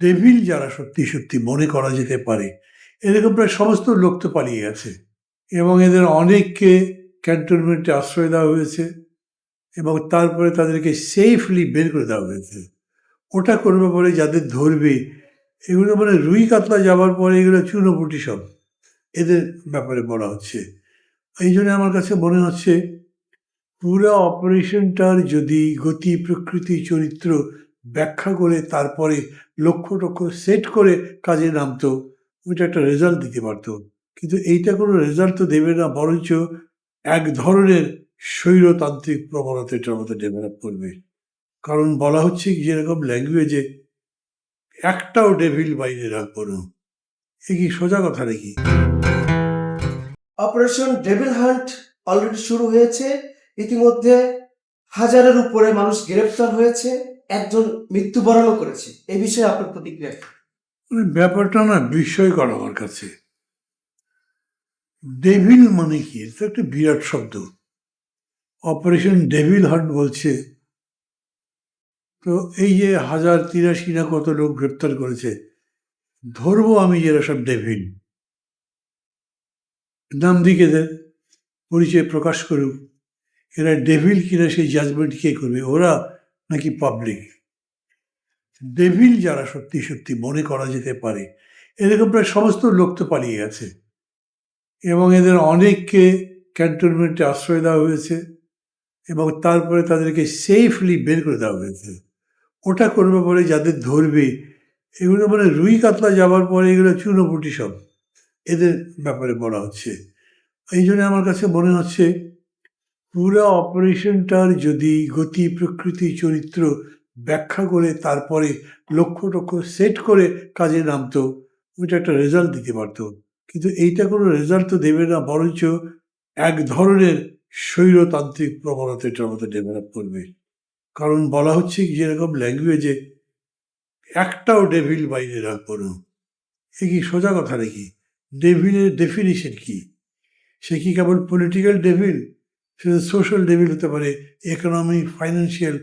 Devil যারা সত্যি সত্যি মনে করা যেতে পারে, এরকম প্রায় সমস্ত লোক তো পালিয়ে গেছে এবং এদের অনেককে ক্যান্টনমেন্টে আশ্রয় দেওয়া হয়েছে এবং তারপরে তাদেরকে সেফলি বের করে দেওয়া হয়েছে। ওটা করবে বলে যাদের ধরবে, এগুলো মানে রুই কাতলা যাওয়ার পরে এগুলো চুনোপুটি সব এদের ব্যাপারে বলা হচ্ছে। এই জন্য আমার কাছে মনে হচ্ছে পুরো অপারেশনটার যদি গতি, প্রকৃতি, চরিত্র ব্যাখ্যা করে তারপরে লক্ষ্য টক্ষ্য সেট করে কাজে নামতো, ওইটা একটা রেজাল্ট দিতে পারতো। কিন্তু এইটা কোনো রেজাল্ট তো দেবে না, বরঞ্চ এক ধরনের স্বৈরতান্ত্রিক প্রবণতা এটার মধ্যে ডেভেলপ করবে। কারণ বলা হচ্ছে যেরকম ল্যাঙ্গুয়েজে একটাও ডেভিল বাইরে রাখবো না, এ কি সোজা কথা নাকি? অপারেশন ডেভিল হান্ট অলরেডি শুরু হয়েছে। ইতিমধ্যে হাজারের উপরে মানুষ গ্রেফতার হয়েছে, একজন মৃত্যুবরণও করেছে। এই বিষয়ে আপনার প্রতিক্রিয়া কি? ব্যাপারটা না বিস্ময়কর আমার কাছে। ডেভিল মানে কি? এটা একটা বিরাট শব্দ। অপারেশন ডেভিল হান্ট বলছে, তো এই যে 1083 না কত লোক গ্রেপ্তার করেছে, ধরবো আমি যে এরা সব ডেভিল, নাম দিকে দেন, পরিচয় প্রকাশ করুক। এরা ডেভিল কিনা সেই জাজমেন্ট কে করবে, ওরা নাকি পাবলিক? ডেভিল যারা সত্যি সত্যি মনে করা যেতে পারে, এরকম প্রায় সমস্ত লোক তো পালিয়ে গেছে এবং এদের অনেককে ক্যান্টনমেন্টে আশ্রয় দেওয়া হয়েছে এবং তারপরে তাদেরকে সেফলি বের করে দেওয়া হয়েছে। ওটা করবে বলে যাদের ধরবে, এগুলো মানে রুই কাতলা যাওয়ার পরে এগুলো চুনোপুটি সব এদের ব্যাপারে বলা হচ্ছে। এই জন্য আমার কাছে মনে হচ্ছে পুরো অপারেশনটার যদি গতি, প্রকৃতি, চরিত্র ব্যাখ্যা করে তারপরে লক্ষ্য টক্ষ্য সেট করে কাজে নামতো, ওইটা একটা রেজাল্ট দিতে পারতো। কিন্তু এইটা কোনো রেজাল্ট তো দেবে না, বরঞ্চ এক ধরনের স্বৈরতান্ত্রিক প্রবণতা এটার মধ্যে ডেভেলপ করবে। কারণ বলা হচ্ছে যেরকম ল্যাঙ্গুয়েজে একটাও ডেভিল বাইরে রাখবো না, এ কি সোজা কথা নাকি? ডেভিলের ডেফিনিশন কি? সে কি কেবল পলিটিক্যাল ডেভিল? সে সোশ্যাল ডেভিল হতে পারে, ইকোনমিক, ফাইন্যান্সিয়াল,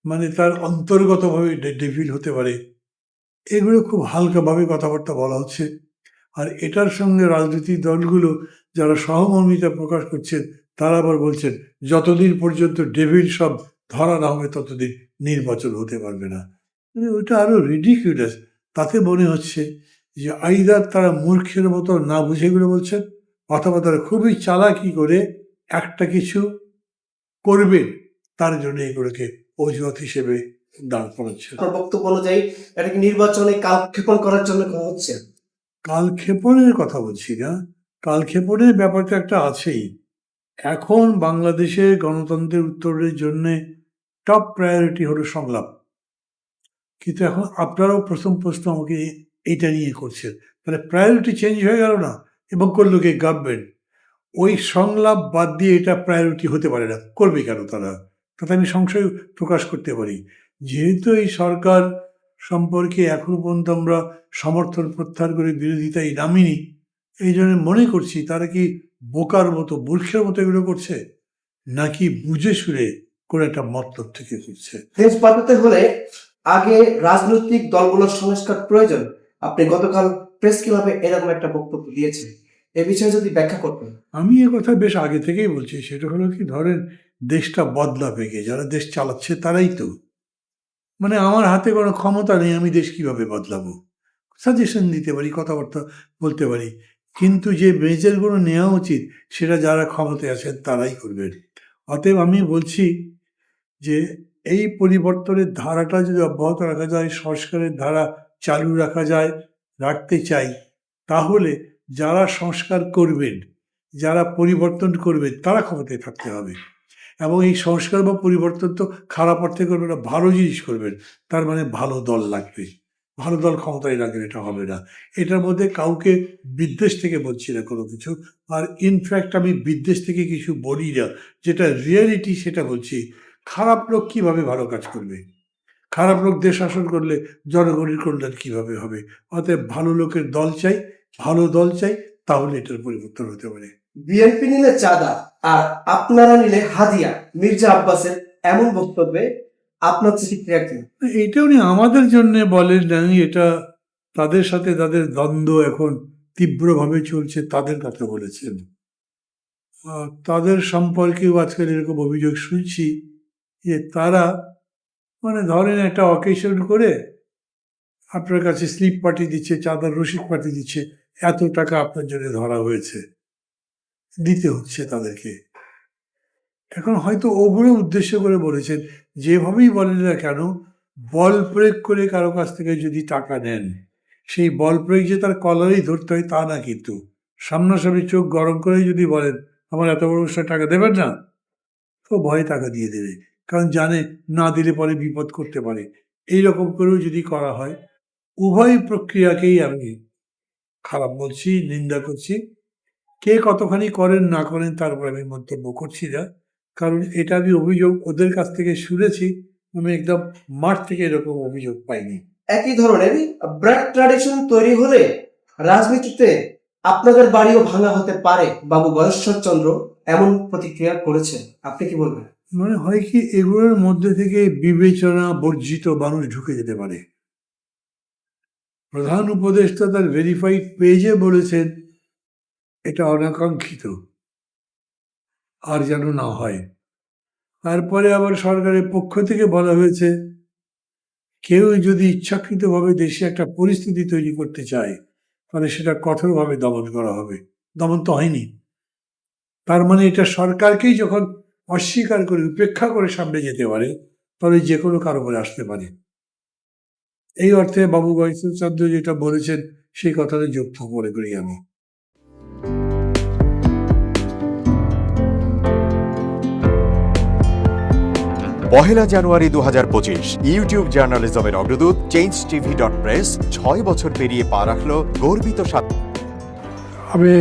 মানে তার অন্তর্গতভাবে ডেভিল হতে পারে। এগুলো খুব হালকাভাবে কথাবার্তা বলা হচ্ছে। আর এটার সঙ্গে রাজনৈতিক দলগুলো যারা সহমর্মিতা প্রকাশ করছেন, তারা আবার বলছেন যতদিন পর্যন্ত ডেভিল সব ধরা না হবে ততদিন নির্বাচন হতে পারবে না। ওটা আরো রিডিকুলাস। তাতে মনে হচ্ছে যে আইদার তারা মূর্খের মতো না বুঝে এগুলো বলছেন, অথবা তারা খুবই চালাকি করে একটা কিছু করবেন, তার জন্য এগুলোকে অজুহাত হিসেবে দাঁড় করাচ্ছে। আপনার বক্তব্য অনুযায়ী এটা কি নির্বাচনে কালক্ষেপণ করার জন্য করা হচ্ছে? কালক্ষেপণের কথা বলছি না, কালক্ষেপণের ব্যাপারটা একটা আছেই। এখন বাংলাদেশের গণতন্ত্রের উত্তরের জন্য টপ প্রায়োরিটি হলো সংলাপ। কিন্তু এখন আপনারাও প্রথম প্রশ্ন আমাকে এইটা নিয়ে করছেন, তাহলে প্রায়োরিটি চেঞ্জ হয়ে গেল না? এবং করলো কি গভর্নমেন্ট? ওই সংলাপ বাদ দিয়ে এটা প্রায়োরিটি হতে পারে না, করবে কেন তারা? তাতে আমি সংশয় প্রকাশ করতে পারি। যেহেতু এই সরকার সম্পর্কে এখনো পর্যন্ত আমরা সমর্থন প্রত্যাহার করে বিরোধিতায় নামিনি, এই জন্য মনে করছি তারা কি বোকার মতো, মূর্খের মতো এগুলো করছে, নাকি বুঝে শুনে কোনো একটা মতলব থেকে করছে। দেশ বাঁচাতে হলে আগে রাজনৈতিক দলগুলোর সংস্কার প্রয়োজন। আপনি গতকাল প্রেস ক্লাবে এরকম একটা বক্তব্য দিয়েছেন, এ বিষয়ে যদি ব্যাখ্যা করতেন। আমি এ কথা বেশ আগে থেকেই বলছি। সেটা হলো কি, ধরেন দেশটা বদলাবে কে? যারা দেশ চালাচ্ছে তারাই তো। মানে আমার হাতে কোনো ক্ষমতা নেই, আমি দেশ কিভাবে বদলাবো? সাজেশন দিতে পারি, কথাবার্তা বলতে পারি, কিন্তু যে মেজারগুলো নেওয়া উচিত সেটা যারা ক্ষমতায় আছেন তারাই করবেন। অতএব আমি বলছি যে এই পরিবর্তনের ধারাটা যদি অব্যাহত রাখা যায়, সংস্কারের ধারা চালু রাখা যায়, রাখতে চাই, তাহলে যারা সংস্কার করবেন, যারা পরিবর্তন করবেন, তারা ক্ষমতায় থাকতে হবে। এবং এই সংস্কার বা পরিবর্তন তো খারাপ অর্থে করবেন না, ভালো জিনিস করবেন। তার মানে ভালো দল লাগবে, ভালো দল ক্ষমতায় রাখবেন, এটা হবে না। এটার মধ্যে কাউকে বিদ্বেষ থেকে বলছি না কোনো কিছু। আর ইনফ্যাক্ট আমি বিদ্বেষ থেকে কিছু বলি না, যেটা রিয়েলিটি সেটা বলছি। খারাপ লোক কিভাবে ভালো কাজ করবে? খারাপ লোক দেশ শাসন করলে জনগণের কল্যাণ কিভাবে হবে? অতএব ভালো লোকের দল চাই, ভালো দল চাই, তাহলে এটার পরিবর্তন হতে পারে। বিএনপি নিলে চাঁদা আর আপনারা নিলে হাদিয়া, মির্জা আব্বাসের এমন বক্তব্যে আপনার প্রতিক্রিয়া কি? এটা উনি আমাদের জন্য বলেন নাই, এটা তাদের সাথে তাদের দ্বন্দ্ব এখন তীব্রভাবে চলছে, তাদের কথা বলেছেন। তাদের সম্পর্কেও আজকাল এরকম অভিযোগ শুনছি যে তারা মানে ধরেন একটা অকেশন করে আপনার কাছে স্লিপ পাঠিয়ে দিচ্ছে, চাঁদার রসিদ পাঠিয়ে দিচ্ছে, এত টাকা আপনার জন্য ধরা হয়েছে, দিতে হচ্ছে তাদেরকে। এখন হয়তো ওগুলো উদ্দেশ্য করে বলেছেন, যেভাবেই বলেন না কেন, বল প্রয়োগ করে কারো কাছ থেকে যদি টাকা নেন, সেই বল প্রয়োগ যে তার কলারেই ধরতে হয় তা না, কিন্তু সামনাসামনি চোখ গরম করে যদি বলেন আমার এত বড় টাকা দেবেন না, তো ভয়ে টাকা দিয়ে দেবে, কারণ জানে না দিলে পরে বিপদ করতে পারে। এইরকম করেও যদি করা হয়, উভয় প্রক্রিয়াকেই আমি খারাপ বলছি, নিন্দা করছি। কে কতখানি করেন না করেন তারপর আমি মন্তব্য করছি না, কারণ এটা আমি অভিযোগ ওদের কাছ থেকে শুনেছি, আমি একদম মাঠ থেকে এরকম অভিযোগ পাইনি। একই ধরনের ব্র্যাড ট্র্যাডিশন তৈরি হলে রাজনীতিতে আপনাদের বাড়িও ভাঙা হতে পারে, বাবু গয়েশ্বর চন্দ্র এমন প্রতিক্রিয়া করেছেন। আপনি কি বলবেন? মানে হয় কি, এগুলোর মধ্যে থেকে বিবেচনা বর্জিত মানুষ ঢুকে যেতে পারে। প্রধান উপদেষ্টা তার ভেরিফাইড পেজে বলেছেন এটা অনাকাঙ্ক্ষিত, আর যেন না হয়। তারপরে আবার সরকারের পক্ষ থেকে বলা হয়েছে কেউ যদি ইচ্ছাকৃতভাবে দেশে একটা পরিস্থিতি তৈরি করতে চায় তাহলে সেটা কঠোরভাবে দমন করা হবে। দমন তো হয়নি, তার মানে এটা সরকারকেই যখন অস্বীকার করে উপেক্ষা করে সামনে যেতে পারে, তাহলে যে কোনো কারো করে আসতে পারে। এই অর্থে বাবু গয়েশ্বর চন্দ্র যেটা বলেছেন সেই কথাটা যুক্ত মনে করি আমি। পহেলা জানুয়ারি 2025 ইউটিউব জার্নালিজমের অগ্রদূত changetv.press 6 বছর পেরিয়ে পা রাখল গর্বিত আমি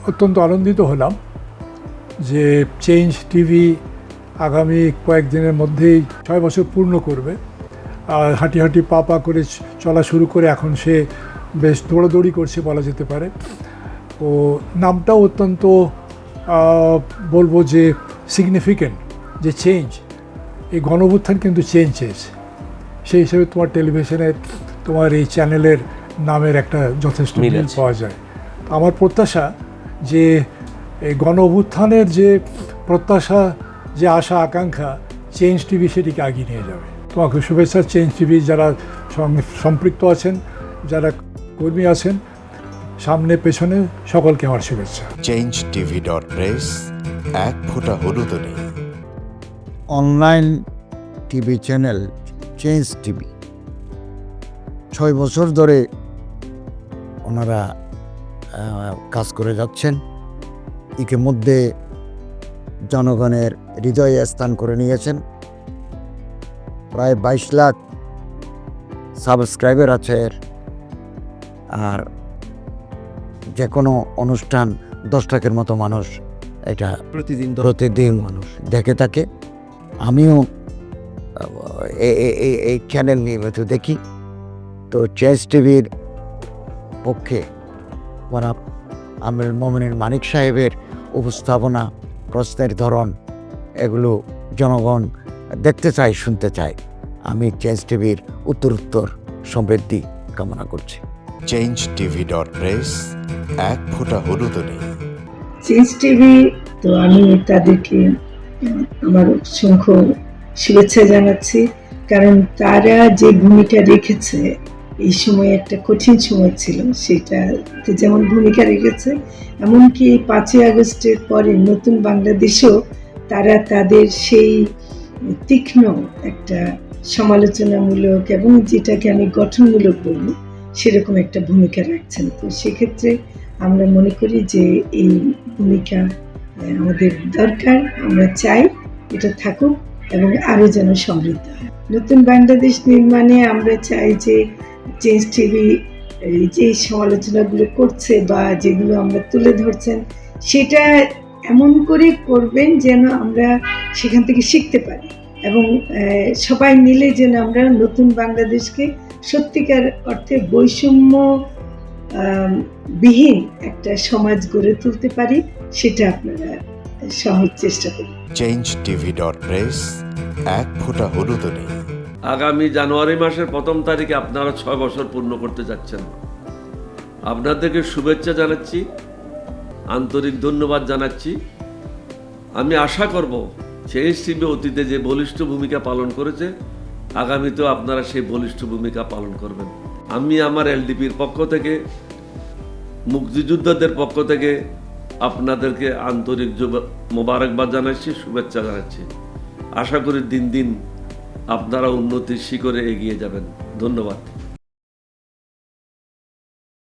অত্যন্ত আনন্দিত হলাম যে চেঞ্জ টিভি আগামী কয়েকদিনের মধ্যেই 6 বছর পূর্ণ করবে। আর হাঁটি হাঁটি পা পা করে চলা শুরু করে এখন সে বেশ দৌড়াদৌড়ি করছে বলা যেতে পারে। ও নামটাও অত্যন্ত বলবো যে সিগনিফিক্যান্ট, যে চেঞ্জ, এই গণঅভ্যুত্থান কিন্তু চেঞ্জ চেয়েছে। সেই হিসেবে তোমার টেলিভিশনের, তোমার এই চ্যানেলের নামের একটা যথেষ্ট মিল পাওয়া যায়। আমার প্রত্যাশা যে এই গণঅভ্যুত্থানের যে প্রত্যাশা, যে আশা আকাঙ্ক্ষা, চেঞ্জ টিভি সেটিকে এগিয়ে নিয়ে যাবে। তোমাকে শুভেচ্ছা। চেঞ্জ টিভি যারা সম্পৃক্ত আছেন, যারা কর্মী আছেন, সামনে পেছনে সকলকে আমার শুভেচ্ছা। changetv.press এক ফোঁটা হলুদ নেই। Online TV channel change TV 6 বছর ধরে ওনারা কাজ করে যাচ্ছেন। ইতিমধ্যে জনগণের হৃদয়ে স্থান করে নিয়েছেন। প্রায় 22 লাখ সাবস্ক্রাইবার আছে। আর যে কোনো অনুষ্ঠান 10 লাখের মতো মানুষ এটা প্রতিদিন মানুষ দেখে থাকে। আমিও এই চ্যানেল নিয়মিত দেখি। তো চেঞ্জ টিভির পক্ষে আমির মোমিনুল মানিক সাহেবের উপস্থাপনা, প্রশ্নের ধরন, এগুলো জনগণ দেখতে চায়, শুনতে চায়। আমি চেঞ্জ টিভির উত্তরোত্তর সমৃদ্ধি কামনা করছি। changetv.press এক ফোঁটা হলুদ নেই। চেঞ্জ টিভি, তো আমি তাদেরকে আমার অসংখ্য শুভেচ্ছা জানাচ্ছি, কারণ তারা যে ভূমিকা রেখেছে এই সময়, একটা কঠিন সময় ছিল, সেটাতে যেমন ভূমিকা রেখেছে, এমনকি 5ই আগস্টের পরে নতুন বাংলাদেশেও তারা তাদের সেই তীক্ষ্ণ একটা সমালোচনামূলক এবং যেটাকে আমি গঠনমূলক বলবো সেরকম একটা ভূমিকা রাখছেন। তো সেক্ষেত্রে আমরা মনে করি যে এই ভূমিকা আমাদের দরকার, আমরা চাই এটা থাকুক এবং আরও যেন সমৃদ্ধ হয়। নতুন বাংলাদেশ নির্মাণে আমরা চাই যে চেঞ্জ টিভি যে সমালোচনাগুলো করছে বা যেগুলো আমরা তুলে ধরছেন, সেটা এমন করে করবেন যেন আমরা সেখান থেকে শিখতে পারি এবং সবাই মিলে যেন আমরা নতুন বাংলাদেশকে সত্যিকার অর্থে বৈষম্য বিহীন একটা সমাজ গড়ে তুলতে পারি, সেটা আপনারা সহজ চেষ্টা করুন। changetv.press এক ফোঁটা হলুদও নেই। আগামী জানুয়ারি মাসের 1 তারিখে আপনারা 6 বছর পূর্ণ করতে যাচ্ছেন। আপনাদেরকে শুভেচ্ছা জানাচ্ছি, আন্তরিক ধন্যবাদ জানাচ্ছি। আমি আশা করব চেঞ্জ টিভি অতীতে যে বলিষ্ঠ ভূমিকা পালন করেছে, আগামীতেও আপনারা সেই বলিষ্ঠ ভূমিকা পালন করবেন। আমি আমার এলডিপির পক্ষ থেকে, মুক্তিযোদ্ধাদের পক্ষ থেকে আপনাদেরকে আন্তরিক মোবারকবাদ জানাচ্ছি, শুভেচ্ছা জানাচ্ছি। আশা করি দিন দিন আপনারা উন্নতির শিখরে এগিয়ে যাবেন। ধন্যবাদ।